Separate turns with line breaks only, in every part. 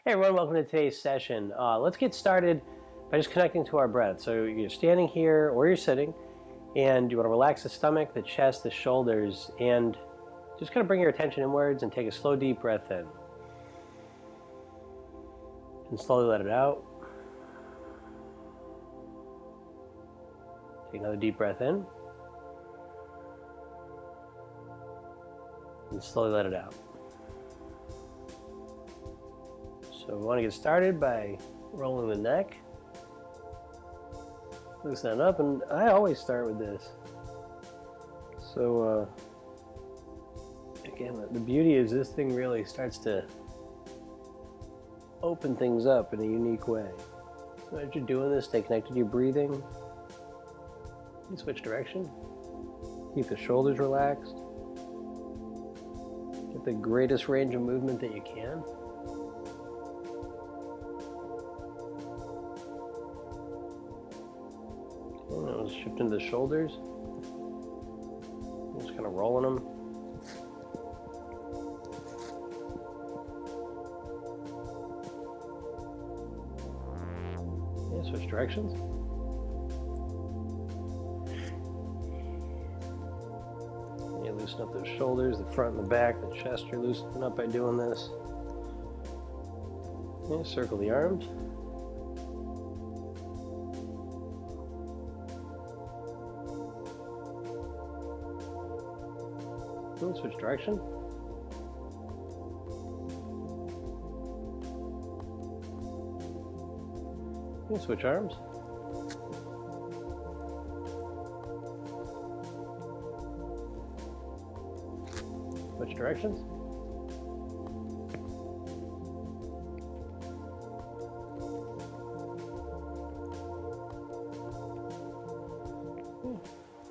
Hey everyone, welcome to today's session. Let's get started by just connecting to our breath. So you're standing here or you're sitting and you want to relax the stomach, the chest, the shoulders, and just kind of bring your attention inwards and take a slow deep breath in. And slowly let it out. Take another deep breath in. And slowly let it out. So we want to get started by rolling the neck, loosen it up, and I always start with this. So again, the beauty is this thing really starts to open things up in a unique way. So as you're doing this, stay connected to your breathing. You switch direction. Keep the shoulders relaxed. Get the greatest range of movement that you can. Shift into the shoulders. Just kind of rolling them. Yeah, switch directions. You loosen up those shoulders, the front and the back, the chest you're loosening up by doing this. Yeah, circle the arms. Switch direction. And switch arms. Switch directions.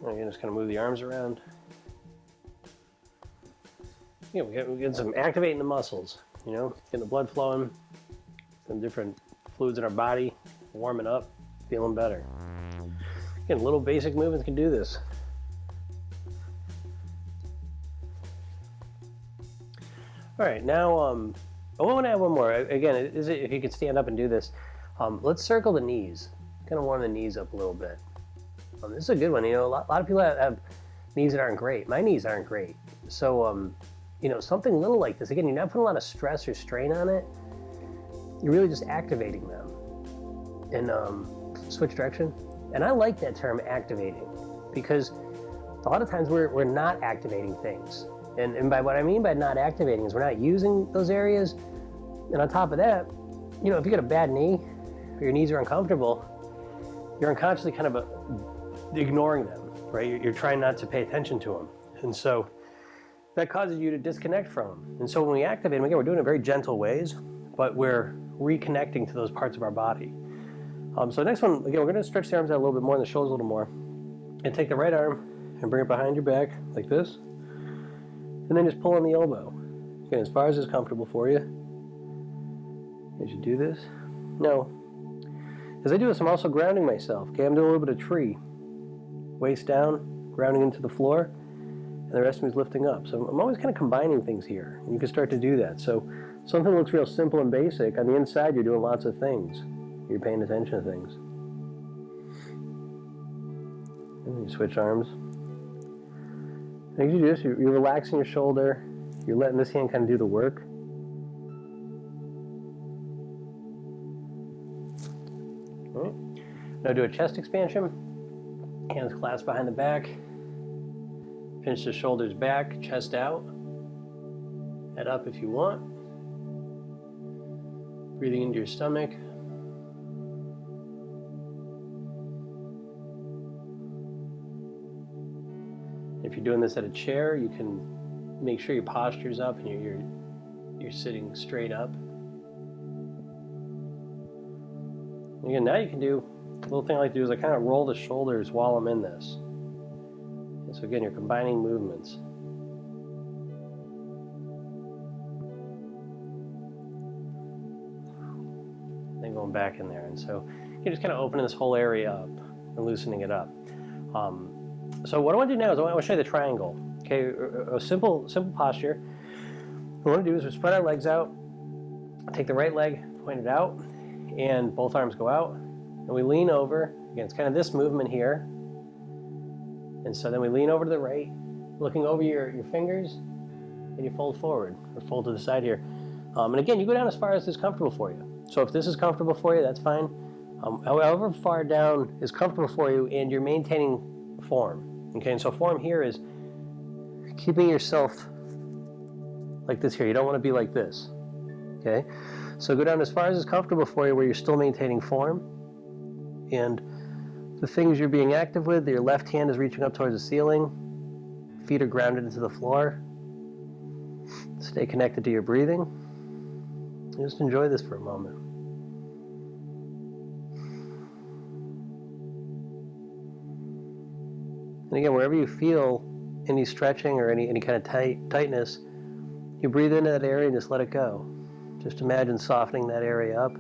Again, just kind of move the arms around. Yeah, we get some activating the muscles, getting the blood flowing, some different fluids in our body, warming up, feeling better. Again, little basic movements can do this. All right, now I want to add one more. Again, if you could stand up and do this, let's circle the knees. Kind of warm the knees up a little bit. This is a good one. A lot of people have knees that aren't great. My knees aren't great, so something little like this, again, you're not putting a lot of stress or strain on it. You're really just activating them. And switch direction. And I like that term, activating, because a lot of times we're not activating things. And by what I mean by not activating is we're not using those areas. And on top of that, if you get a bad knee or your knees are uncomfortable, you're unconsciously kind of ignoring them, right? You're trying not to pay attention to them. And so that causes you to disconnect from them. And so when we activate them, again, we're doing it in very gentle ways, but we're reconnecting to those parts of our body. So next one, again, we're going to stretch the arms out a little bit more and the shoulders a little more. And take the right arm and bring it behind your back like this. And then just pull on the elbow. Again, as far as is comfortable for you. As you do this. Now, as I do this, I'm also grounding myself. Okay, I'm doing a little bit of tree. Waist down, grounding into the floor. And the rest of me is lifting up. So I'm always kind of combining things here. And you can start to do that. So something looks real simple and basic. On the inside, you're doing lots of things. You're paying attention to things. And you switch arms. And as you do this, you're relaxing your shoulder. You're letting this hand kind of do the work. All right. Now do a chest expansion. Hands clasped behind the back. Pinch the shoulders back, chest out. Head up if you want. Breathing into your stomach. If you're doing this at a chair, you can make sure your posture's up and you're sitting straight up. Again, now you can do a little thing I like to do is I kind of roll the shoulders while I'm in this. So again, you're combining movements. Then going back in there. And so you're just kind of opening this whole area up and loosening it up. So what I want to do now is I want to show you the triangle. Okay, a simple posture. What we want to do is we spread our legs out, take the right leg pointed out, and both arms go out, and we lean over. Again, it's kind of this movement here. And so then we lean over to the right, looking over your fingers, and you fold forward, or fold to the side here. And again, you go down as far as is comfortable for you. So if this is comfortable for you, that's fine. However far down is comfortable for you, and you're maintaining form. Okay, and so form here is keeping yourself like this here. You don't want to be like this. Okay, so go down as far as is comfortable for you, where you're still maintaining form. And the things you're being active with, your left hand is reaching up towards the ceiling, feet are grounded into the floor. Stay connected to your breathing. Just enjoy this for a moment. And again, wherever you feel any stretching or any kind of tightness, you breathe into that area and just let it go. Just imagine softening that area up.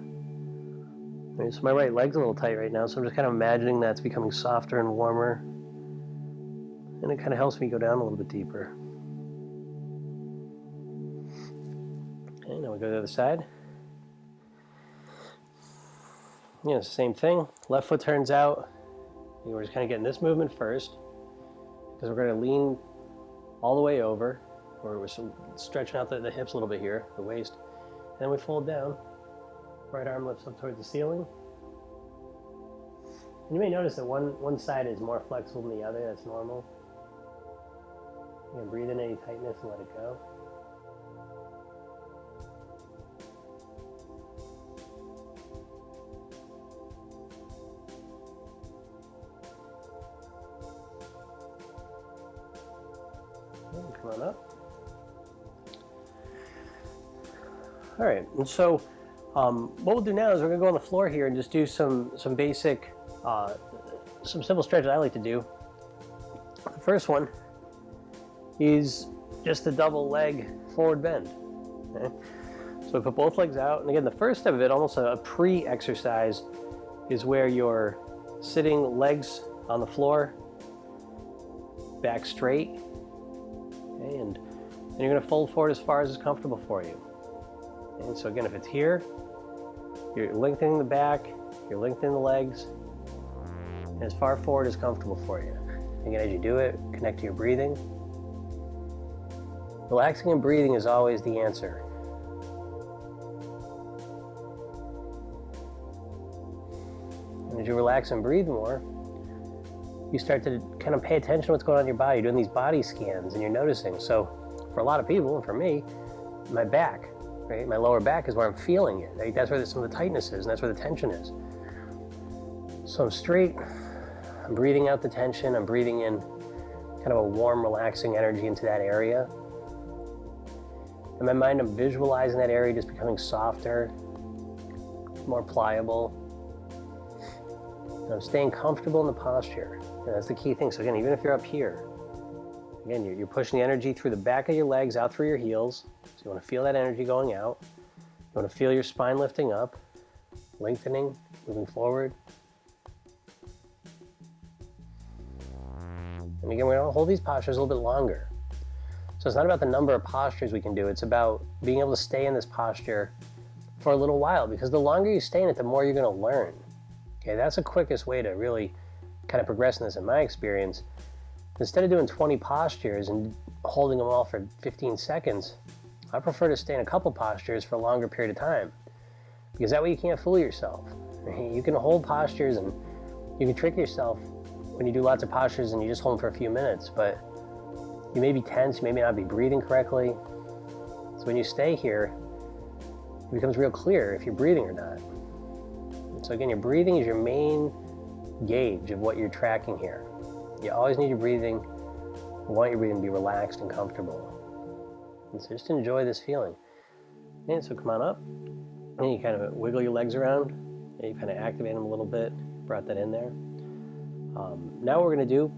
Right, so my right leg's a little tight right now, so I'm just kind of imagining that's becoming softer and warmer. And it kind of helps me go down a little bit deeper. Okay, now we go to the other side. Yeah, it's the same thing. Left foot turns out. We're just kind of getting this movement first, because we're going to lean all the way over, or we're stretching out the hips a little bit here, the waist. And then we fold down. Right arm lifts up towards the ceiling. And you may notice that one side is more flexible than the other. That's normal. You can breathe in any tightness and let it go. Okay, come on up. All right, and so what we'll do now is we're going to go on the floor here and just do some basic, some simple stretches I like to do. The first one is just the double leg forward bend. Okay? So we put both legs out, and again, the first step of it, almost a pre-exercise, is where you're sitting legs on the floor, back straight, okay? And then you're going to fold forward as far as is comfortable for you. And so again, if it's here, you're lengthening the back, you're lengthening the legs, and as far forward as comfortable for you. Again, as you do it, connect to your breathing. Relaxing and breathing is always the answer. And as you relax and breathe more, you start to kind of pay attention to what's going on in your body. You're doing these body scans and you're noticing. So for a lot of people, and for me, my back, right? My lower back is where I'm feeling it. Right? That's where some of the tightness is, and that's where the tension is. So I'm straight, I'm breathing out the tension, I'm breathing in kind of a warm, relaxing energy into that area. In my mind, I'm visualizing that area just becoming softer, more pliable. And I'm staying comfortable in the posture. And that's the key thing. So again, even if you're up here, again, you're pushing the energy through the back of your legs, out through your heels. So you want to feel that energy going out. You want to feel your spine lifting up, lengthening, moving forward. And again, we're going to hold these postures a little bit longer. So it's not about the number of postures we can do. It's about being able to stay in this posture for a little while, because the longer you stay in it, the more you're going to learn. Okay, that's the quickest way to really kind of progress in this, in my experience. Instead of doing 20 postures and holding them all for 15 seconds, I prefer to stay in a couple postures for a longer period of time, because that way you can't fool yourself. You can hold postures and you can trick yourself when you do lots of postures and you just hold them for a few minutes, but you may be tense, you may not be breathing correctly. So when you stay here, it becomes real clear if you're breathing or not. And so again, your breathing is your main gauge of what you're tracking here. You always need your breathing. You want your breathing to be relaxed and comfortable. And so just enjoy this feeling. And so come on up. And you kind of wiggle your legs around. And you kind of activate them a little bit. Brought that in there. Now what we're going to do,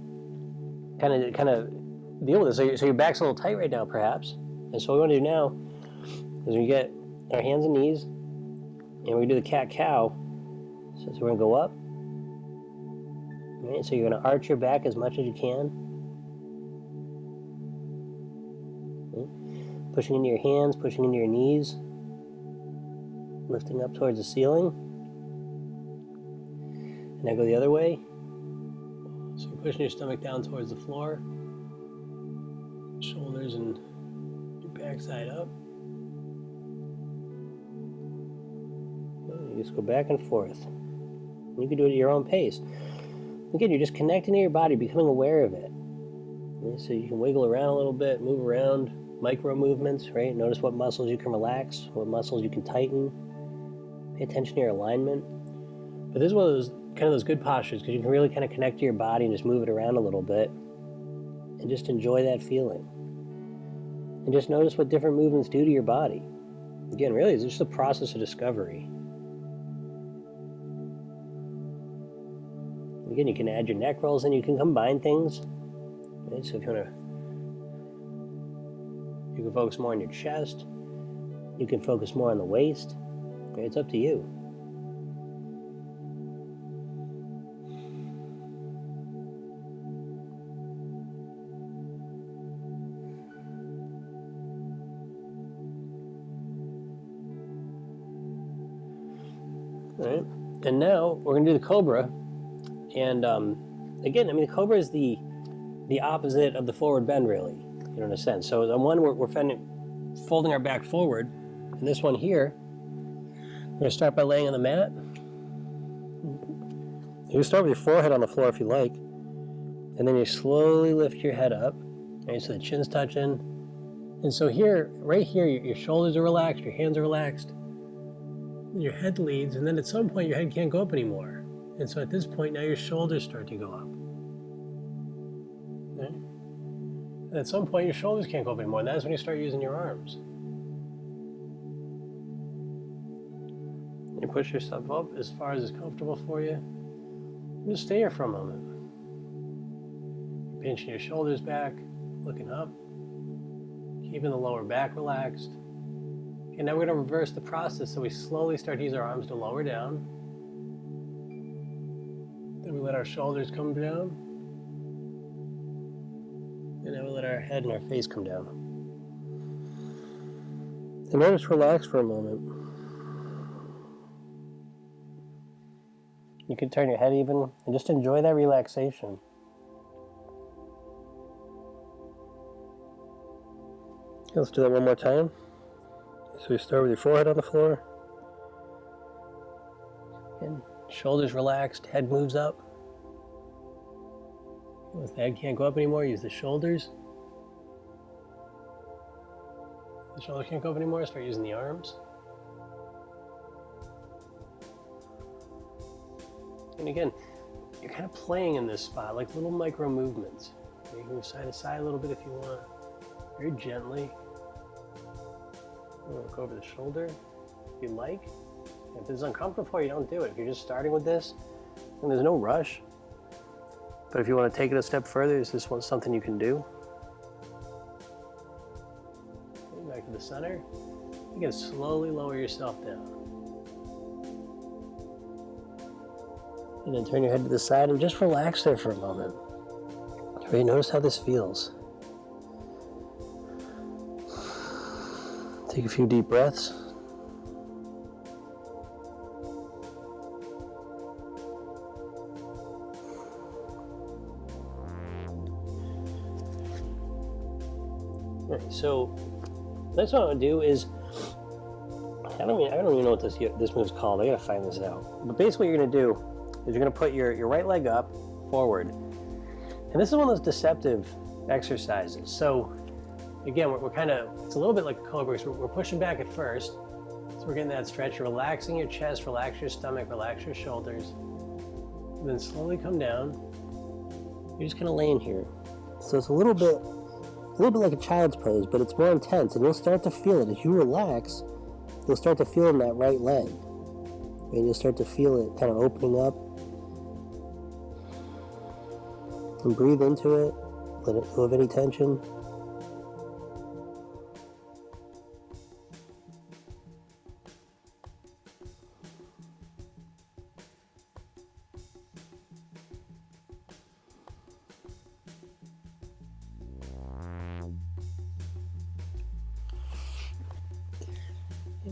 kind of deal with this. So your back's a little tight right now, perhaps. And so what we want to do now is we get our hands and knees, and we do the cat-cow. So we're going to go up. Right, so you're going to arch your back as much as you can. Okay. Pushing into your hands, pushing into your knees. lifting up towards the ceiling. And now go the other way. So you're pushing your stomach down towards the floor. Shoulders and your backside up. You just go back and forth. You can do it at your own pace. Again, you're just connecting to your body, becoming aware of it. So you can wiggle around a little bit, move around, micro movements, right? Notice what muscles you can relax, what muscles you can tighten. Pay attention to your alignment. But this is one of those kind of those good postures because you can really kind of connect to your body and just move it around a little bit and just enjoy that feeling. And just notice what different movements do to your body. Again, really, it's just a process of discovery. Again, you can add your neck rolls and you can combine things. Okay, so if you want to, you can focus more on your chest. You can focus more on the waist. Okay, it's up to you. All right, and now we're going to do the Cobra. And again, I mean, the Cobra is the opposite of the forward bend, really, you know, in a sense. So the one we're folding our back forward, and this one here, we're going to start by laying on the mat. You can start with your forehead on the floor if you like, and then you slowly lift your head up, right, so the chin's touching. And so here, right here, your shoulders are relaxed, your hands are relaxed, your head leads, and then at some point your head can't go up anymore. And so at this point now your shoulders start to go up. Okay? And at some point your shoulders can't go up anymore, and that's when you start using your arms. You push yourself up as far as is comfortable for you. And just stay here for a moment. Pinching your shoulders back, looking up, keeping the lower back relaxed. Okay, now we're going to reverse the process, so we slowly start to use our arms to lower down. Then we let our shoulders come down. And then we let our head and our face come down. And now just relax for a moment. You can turn your head even and just enjoy that relaxation. Let's do that one more time. So we start with your forehead on the floor. And shoulders relaxed, head moves up. If the head can't go up anymore, use the shoulders. If the shoulders can't go up anymore, start using the arms. And again, you're kind of playing in this spot, like little micro movements. You can move side to side a little bit if you want, very gently. Look over the shoulder if you like. If this is uncomfortable for you, don't do it. If you're just starting with this, then there's no rush. But if you want to take it a step further, is this one something you can do? Okay, back to the center. You can slowly lower yourself down. And then turn your head to the side and just relax there for a moment. Really notice how this feels. Take a few deep breaths. All right, so next one I want to do is, I don't even know what this move's called. I gotta find this out. But basically what you're gonna do is you're gonna put your right leg up forward. And this is one of those deceptive exercises. So again, we're kind of, it's a little bit like a cobra. So we're pushing back at first. So we're getting that stretch. You're relaxing your chest, relax your stomach, relax your shoulders. And then slowly come down. You're just kind of laying here. So it's a little bit like a child's pose, but it's more intense. And you'll start to feel it. As you relax, you'll start to feel in that right leg. And you'll start to feel it kind of opening up. And breathe into it. Let it go of any tension.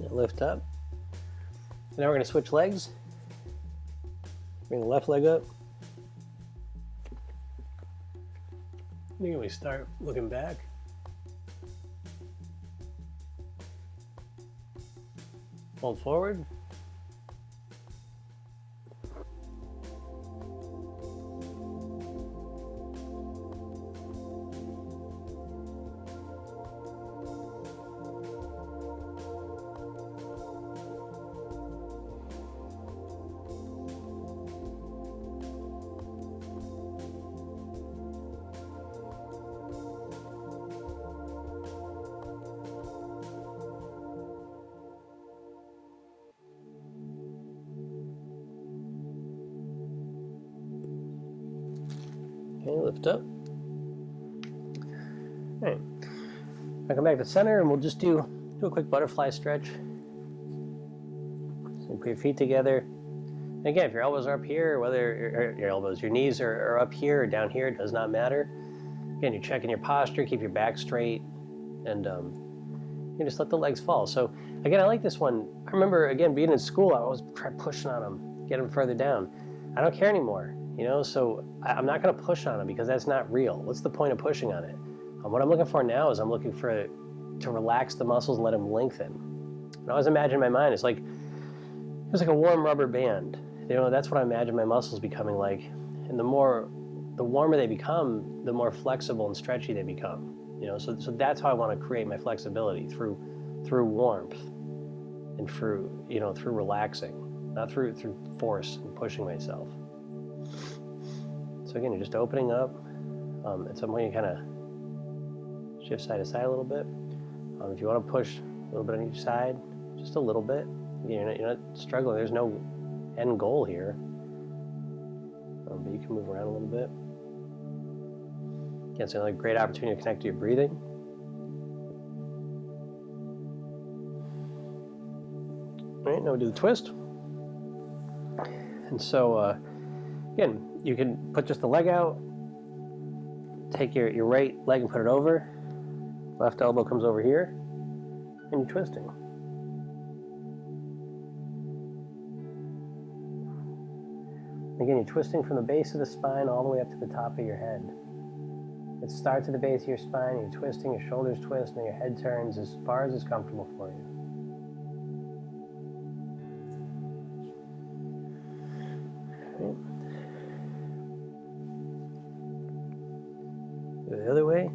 Lift up, So now we're going to switch legs. Bring the left leg up. Then we start looking back. Fold forward. Okay, lift up. All right. Now come back to center, and we'll just do a quick butterfly stretch. So put your feet together. And again, if your elbows are up here, whether your knees are up here or down here, it does not matter. Again, you're checking your posture, keep your back straight, and you just let the legs fall. So again, I like this one. I remember, again, being in school, I always try pushing on them, get them further down. I don't care anymore, so I'm not going to push on them because that's not real. What's the point of pushing on it? What I'm looking for now is I'm looking to relax the muscles and let them lengthen. And I always imagine in my mind, it's like a warm rubber band. That's what I imagine my muscles becoming like. And the warmer they become, the more flexible and stretchy they become. So that's how I want to create my flexibility through warmth and through relaxing, not through force and pushing myself. So again, you're just opening up. At some point, you kind of shift side to side a little bit. If you want to push a little bit on each side, just a little bit. You're not struggling. There's no end goal here, but you can move around a little bit. Again, it's another great opportunity to connect to your breathing. All right, now we do the twist. And so, again, you can put just the leg out, take your right leg and put it over, left elbow comes over here, and you're twisting. Again, you're twisting from the base of the spine all the way up to the top of your head. It starts at the base of your spine, you're twisting, your shoulders twist, and then your head turns as far as is comfortable for you. The other way.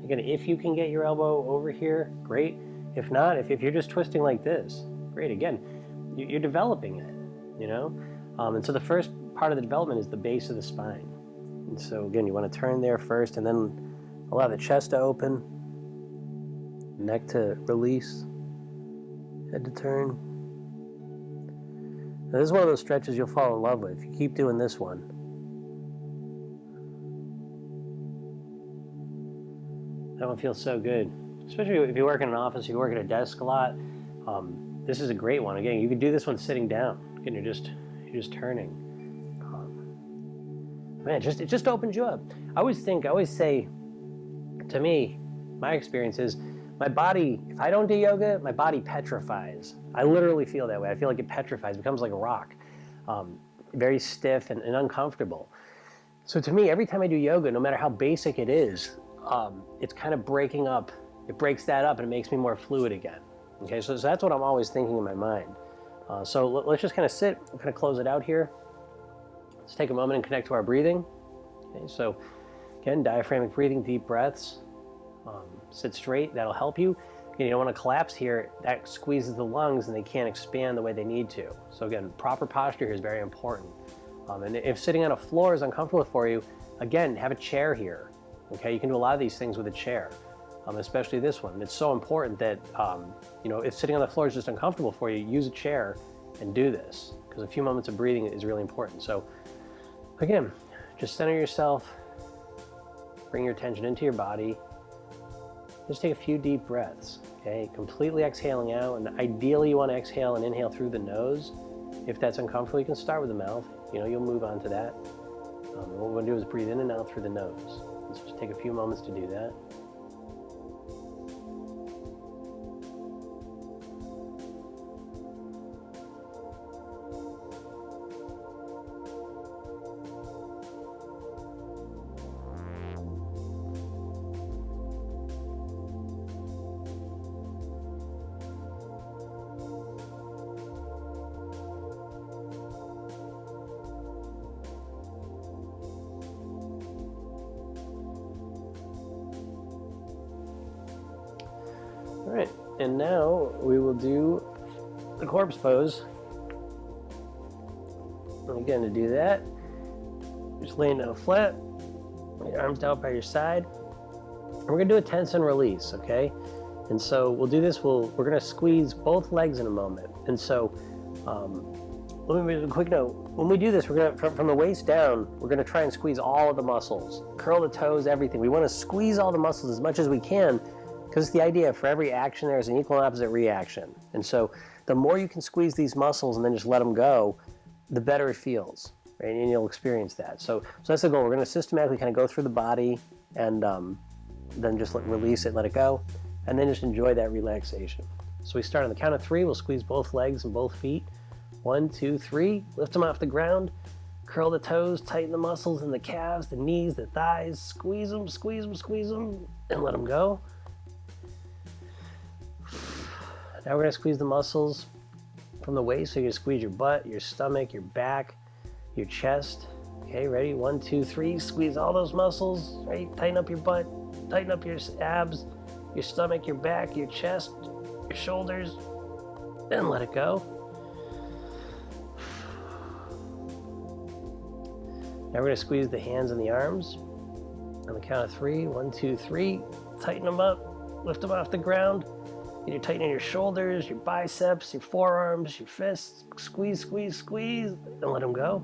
Again, if you can get your elbow over here, great. If not, if you're just twisting like this, great. Again, you're developing it, And so the first part of the development is the base of the spine. And so again, you want to turn there first and then allow the chest to open, neck to release, head to turn. Now, this is one of those stretches you'll fall in love with. If you keep doing this one, that one feels so good. Especially if you work in an office, if you work at a desk a lot, this is a great one. Again, you can do this one sitting down. Again, you're just turning. Man, it just opens you up. I always say, to me, my experience is my body, if I don't do yoga, my body petrifies. I literally feel that way. I feel like it petrifies, becomes like a rock. Very stiff and uncomfortable. So to me, every time I do yoga, no matter how basic it is, it's kind of breaking up. It breaks that up and it makes me more fluid again. Okay, so that's what I'm always thinking in my mind. So let's just kind of sit, kind of close it out here. Let's take a moment and connect to our breathing. Okay, so again, diaphragmatic breathing, deep breaths. Sit straight, that'll help you. Again, you don't want to collapse here. That squeezes the lungs and they can't expand the way they need to. So again, proper posture here is very important. And if sitting on a floor is uncomfortable for you, again, have a chair here. Okay, you can do a lot of these things with a chair, especially this one. It's so important that, if sitting on the floor is just uncomfortable for you, use a chair and do this, because a few moments of breathing is really important. So again, just center yourself, bring your attention into your body. Just take a few deep breaths, okay? Completely exhaling out, and ideally you want to exhale and inhale through the nose. If that's uncomfortable, you can start with the mouth. You'll move on to that. What we're going to do is breathe in and out through the nose. So just take a few moments to do that. and now we will do the corpse pose. And again, to do that, just laying down flat, your arms down by your side. And we're gonna do a tense and release, okay? And so we'll do this, we're gonna squeeze both legs in a moment. And so, let me make a quick note. When we do this, we're gonna, from the waist down, we're gonna try and squeeze all of the muscles, curl the toes, everything. We wanna squeeze all the muscles as much as we can, because the idea for every action there is an equal and opposite reaction. And so the more you can squeeze these muscles and then just let them go, the better it feels, right? And you'll experience that. So that's the goal. We're gonna systematically kind of go through the body and then just release it, let it go, and then just enjoy that relaxation. So we start on the count of 3. We'll squeeze both legs and both feet. 1, 2, 3. Lift them off the ground. Curl the toes, tighten the muscles in the calves, the knees, the thighs. Squeeze them, squeeze them, squeeze them, and let them go. Now we're gonna squeeze the muscles from the waist. So you're gonna squeeze your butt, your stomach, your back, your chest. Okay, ready? 1, 2, 3. Squeeze all those muscles, right? Tighten up your butt, tighten up your abs, your stomach, your back, your chest, your shoulders, and let it go. Now we're gonna squeeze the hands and the arms. On the count of 3, 1, 2, 3. Tighten them up, lift them off the ground. And you're tightening your shoulders, your biceps, your forearms, your fists. Squeeze, squeeze, squeeze, and let them go.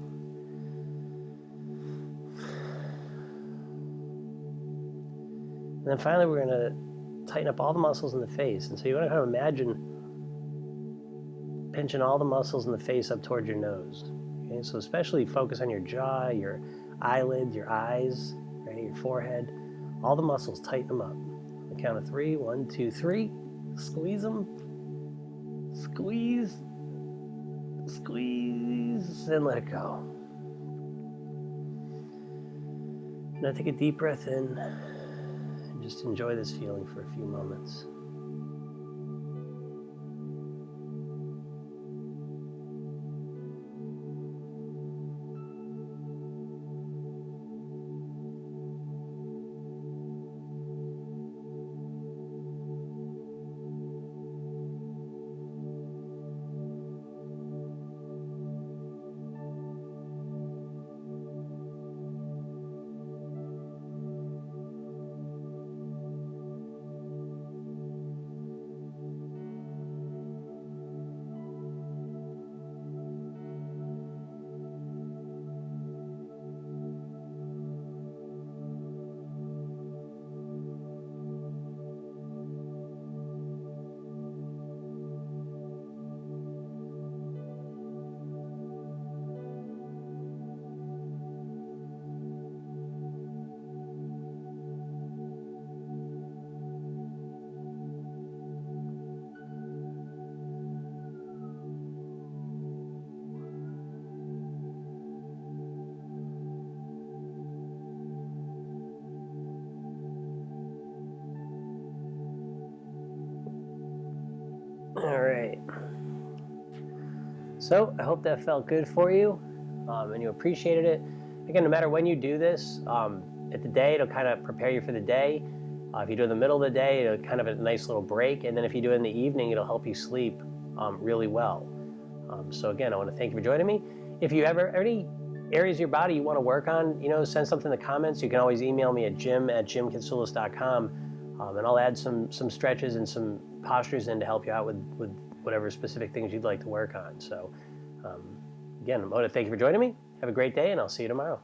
And then finally, we're gonna tighten up all the muscles in the face. And so you wanna kind of imagine pinching all the muscles in the face up towards your nose. Okay, so especially focus on your jaw, your eyelids, your eyes, right, your forehead. All the muscles, tighten them up. On the count of 3, 1, 2, 3. Squeeze them. Squeeze. Squeeze. And let it go. Now take a deep breath in and just enjoy this feeling for a few moments. All right. So I hope that felt good for you and you appreciated it. Again, no matter when you do this, at the day, it'll kind of prepare you for the day. If you do it in the middle of the day, it'll kind of a nice little break. And then if you do it in the evening, it'll help you sleep really well. So again, I want to thank you for joining me. If you ever any areas of your body you want to work on, send something in the comments. You can always email me at jim@jimkatsoulis.com, and I'll add some stretches and some postures in to help you out with whatever specific things you'd like to work on. So again, I want to thank you for joining me. Have a great day, and I'll see you tomorrow.